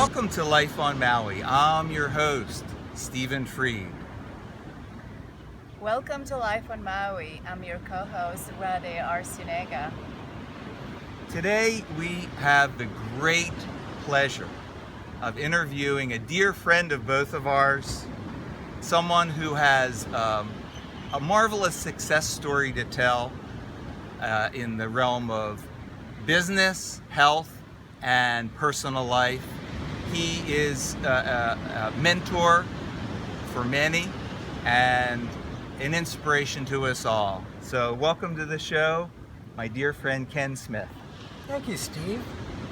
Welcome to Life on Maui. I'm your host, Stephen Freed. Welcome to Life on Maui. I'm your co-host, Radhe Arsunega. Today we have the great pleasure of interviewing a dear friend of both of ours, someone who has a marvelous success story to tell in the realm of business, health, and personal life. He is a mentor for many and an inspiration to us all. So welcome to the show, my dear friend Ken Smith. Thank you, Steve.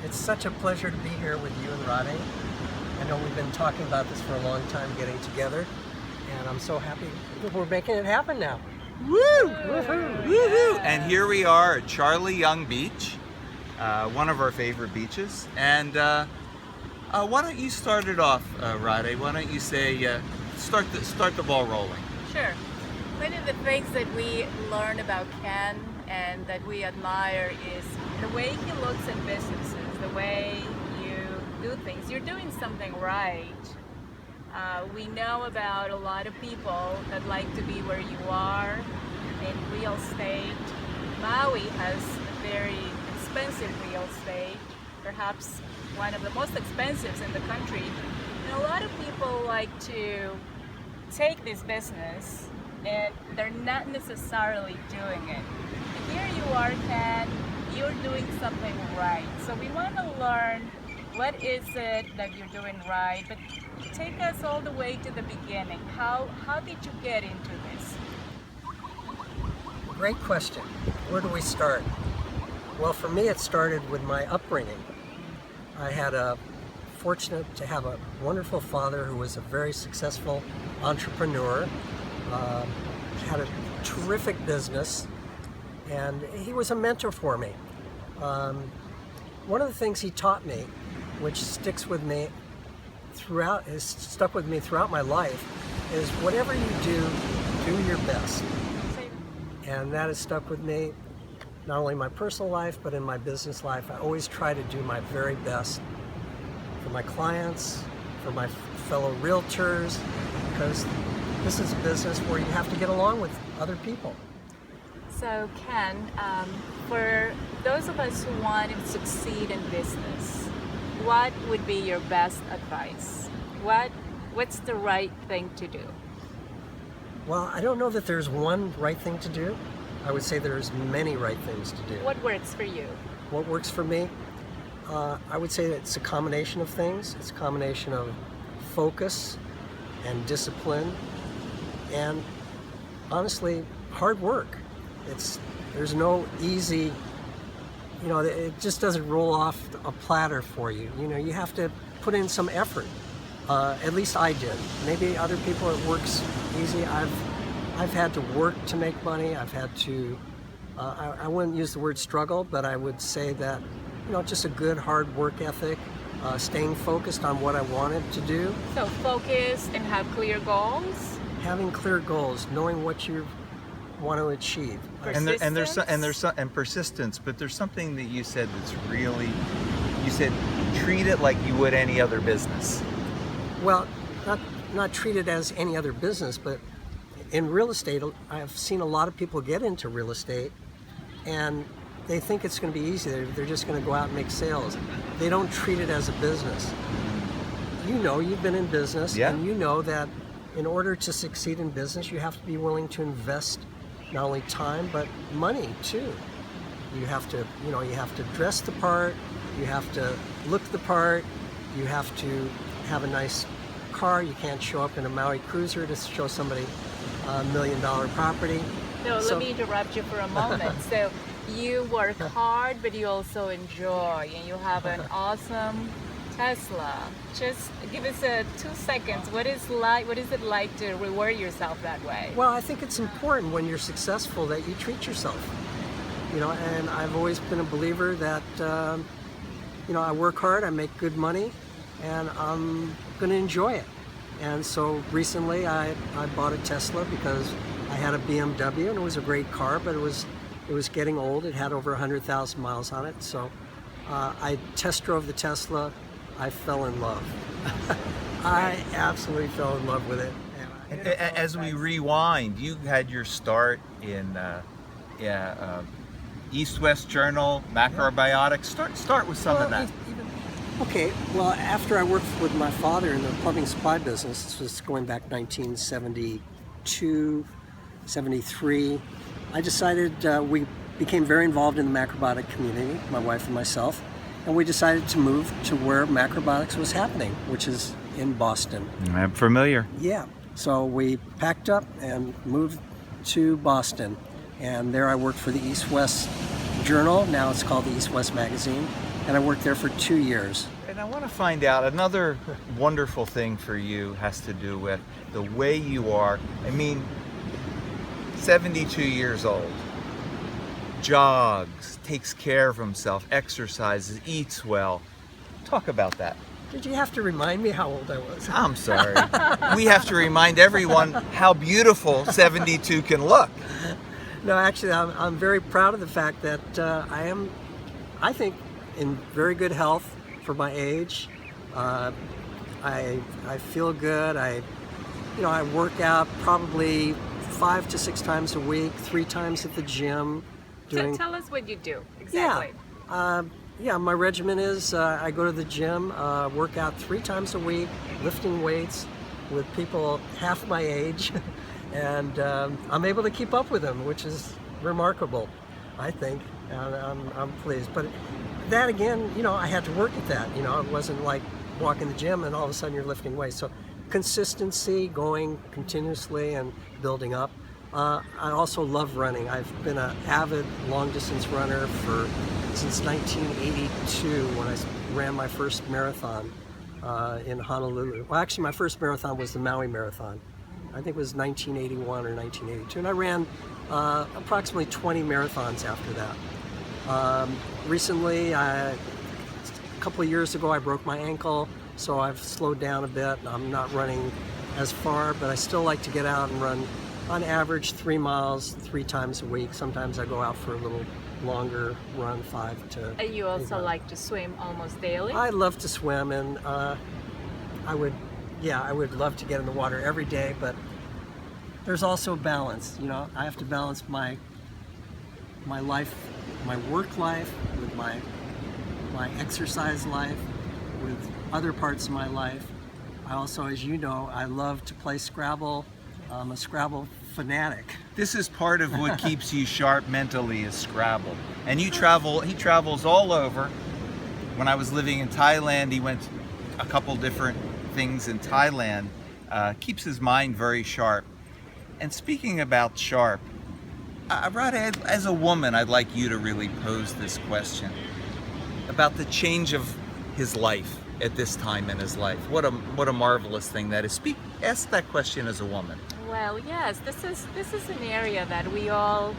It's such a pleasure to be here with you and Radhe. I know we've been talking about this for a long time, getting together, and I'm so happy that we're making it happen now. Woo! Woohoo! Woohoo! And here we are at Charlie Young Beach, one of our favorite beaches. And why don't you start it off, Radhe? Why don't you say, start the ball rolling? Sure. One of the things that we learn about Ken and that we admire is the way he looks at businesses, the way you do things. You're doing something right. We know about a lot of people that like to be where you are in real estate. Maui has a very expensive real estate, perhaps one of the most expensive in the country. And a lot of people like to take this business and they're not necessarily doing it. And here you are, Ken, you're doing something right. So we want to learn what is it that you're doing right, but take us all the way to the beginning. How did you get into this? Great question. Where do we start? Well, for me, it started with my upbringing. I had fortunate to have a wonderful father who was a very successful entrepreneur, had a terrific business, and he was a mentor for me. One of the things he taught me, which has stuck with me throughout my life, is whatever you do your best. And that has stuck with me, not only in my personal life, but in my business life. I always try to do my very best for my clients, for my fellow realtors, because this is a business where you have to get along with other people. So Ken, for those of us who want to succeed in business, what would be your best advice? What's the right thing to do? Well, I don't know that there's one right thing to do. I would say there's many right things to do. What works for you? What works for me? I would say that it's a combination of things. It's a combination of focus and discipline and, honestly, hard work. There's no easy, it just doesn't roll off a platter for you. You have to put in some effort. At least I did. Maybe other people it works easy. I've had to work to make money. I've had to, I wouldn't use the word struggle, but I would say that, just a good hard work ethic, staying focused on what I wanted to do. So focus and have clear goals? Having clear goals, knowing what you want to achieve. And persistence, but there's something that you said that's really, you said treat it like you would any other business. Well, not treat it as any other business, but in real estate, I've seen a lot of people get into real estate and they think it's going to be easy. They're just going to go out and make sales. They don't treat it as a business. You've been in business, yeah. And you know that in order to succeed in business, you have to be willing to invest not only time, but money too. You have to dress the part, you have to look the part, you have to have a nice car. You can't show up in a Maui cruiser to show somebody $1 million property. So let me interrupt you for a moment. So you work hard, but you also enjoy, and you have an awesome Tesla. Just give us 2 seconds. What is it like to reward yourself that way? Well, I think it's important when you're successful that you treat yourself. And I've always been a believer that I work hard, I make good money, and I'm going to enjoy it. And so recently I bought a Tesla because I had a BMW, and it was a great car, but it was getting old. It had over 100,000 miles on it. So I test drove the Tesla I fell in love. I absolutely fell in love with it. As we rewind, you had your start in East-West Journal, macrobiotics. Start with some of that. Okay, well, after I worked with my father in the plumbing supply business, this was going back 1972, 73, I decided we became very involved in the macrobiotic community, my wife and myself, and we decided to move to where macrobiotics was happening, which is in Boston. I'm familiar. Yeah, so we packed up and moved to Boston, and there I worked for the East-West Journal, now it's called the East-West Magazine, and I worked there for 2 years. And I want to find out, another wonderful thing for you has to do with the way you are. I mean, 72 years old, jogs, takes care of himself, exercises, eats well. Talk about that. Did you have to remind me how old I was? I'm sorry. We have to remind everyone how beautiful 72 can look. No, actually, I'm very proud of the fact that I think, in very good health for my age. I feel good. I work out probably 5 to 6 times a week, 3 times at the gym. Tell us what you do exactly. Yeah, my regimen is I go to the gym, work out 3 times a week, lifting weights with people half my age, and I'm able to keep up with them, which is remarkable, I think. I'm pleased. But that again, I had to work at that. It wasn't like walking the gym and all of a sudden you're lifting weights. So consistency, going continuously and building up. I also love running. I've been an avid long-distance runner since 1982 when I ran my first marathon in Honolulu. Well, actually, my first marathon was the Maui Marathon. I think it was 1981 or 1982, and I ran approximately 20 marathons after that. Recently, a couple of years ago, I broke my ankle, so I've slowed down a bit. I'm not running as far, but I still like to get out and run on average 3 miles 3 times a week. Sometimes I go out for a little longer run, 5 to. And you also like to swim almost daily? I love to swim, and I would love to get in the water every day, but there's also a balance. I have to balance my life, my work life, with my exercise life, with other parts of my life. I also, as you know, I love to play Scrabble. I'm a Scrabble fanatic. This is part of what keeps you sharp mentally, is Scrabble. And he travels all over. When I was living in Thailand, he went a couple different things in Thailand. Keeps his mind very sharp. And speaking about sharp, Radhe, as a woman, I'd like you to really pose this question about the change of his life at this time in his life. What a marvelous thing that is. Ask that question as a woman. Well, yes, this is an area that we all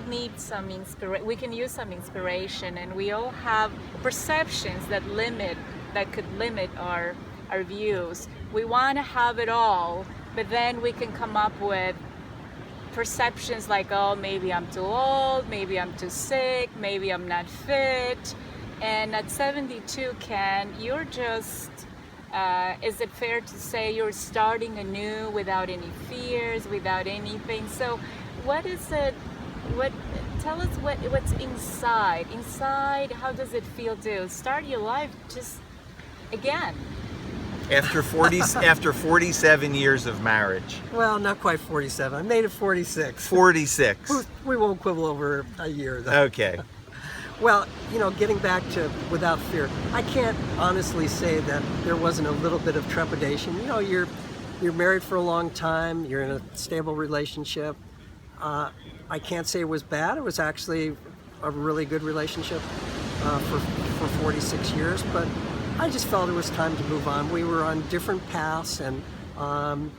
need some inspiration. We can use some inspiration, and we all have perceptions that could limit our views. We want to have it all, but then we can come up with perceptions like, oh, maybe I'm too old, maybe I'm too sick, maybe I'm not fit. And at 72, Ken, you're just, is it fair to say you're starting anew without any fears, without anything? So what is it, tell us what's inside. Inside, how does it feel to start your life just again? After 47 years of marriage. Well, not quite 47. I made it 46. 46. We won't quibble over a year, though. Okay. Well, getting back to without fear, I can't honestly say that there wasn't a little bit of trepidation. You're married for a long time. You're in a stable relationship. I can't say it was bad. It was actually a really good relationship for 46 years. But I just felt it was time to move on. We were on different paths, and the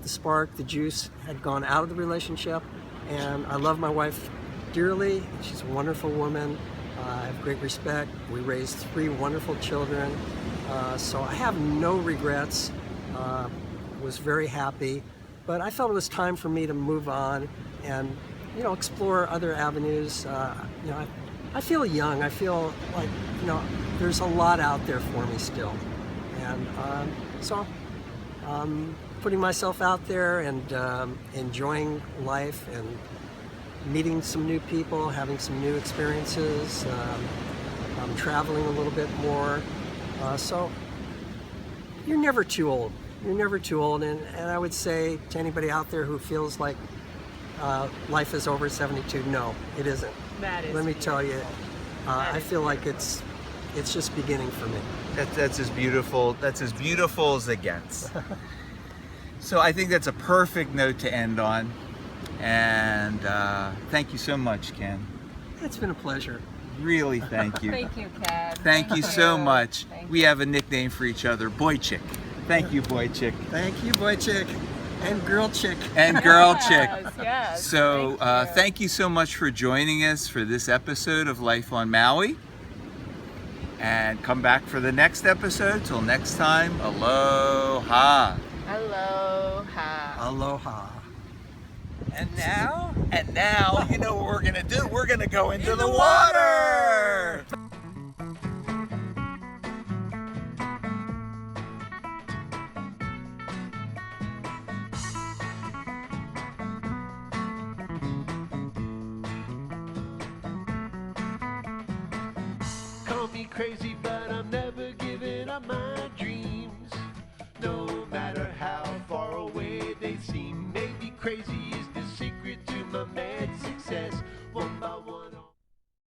spark, the juice had gone out of the relationship. And I love my wife dearly. She's a wonderful woman. I have great respect. We raised 3 wonderful children. So I have no regrets. Was very happy. But I felt it was time for me to move on and explore other avenues. I feel young. I feel like, there's a lot out there for me still. And so putting myself out there and enjoying life and meeting some new people, having some new experiences, traveling a little bit more. So you're never too old. You're never too old. And I would say to anybody out there who feels like life is over at 72, no, it isn't. That is Let me tell you, I is feel like it's just beginning for me. That's as beautiful. That's as beautiful as it gets. So I think that's a perfect note to end on. And thank you so much, Ken. It's been a pleasure. Really, thank you. Thank you, Kat. Thank you so much. Thank We have a nickname for each other, Boy Chick. Thank you, Boy Chick. Thank you, boy chick and girl chick. And Girl Chick. Yes. So Thank thank you so much for joining us for this episode of Life on Maui. And come back for the next episode. Till next time, aloha. Aloha. Aloha. And now, you know what we're gonna do? We're gonna go into the water. Call me crazy, but I'm never giving up my dreams. No matter how far away they seem, maybe crazy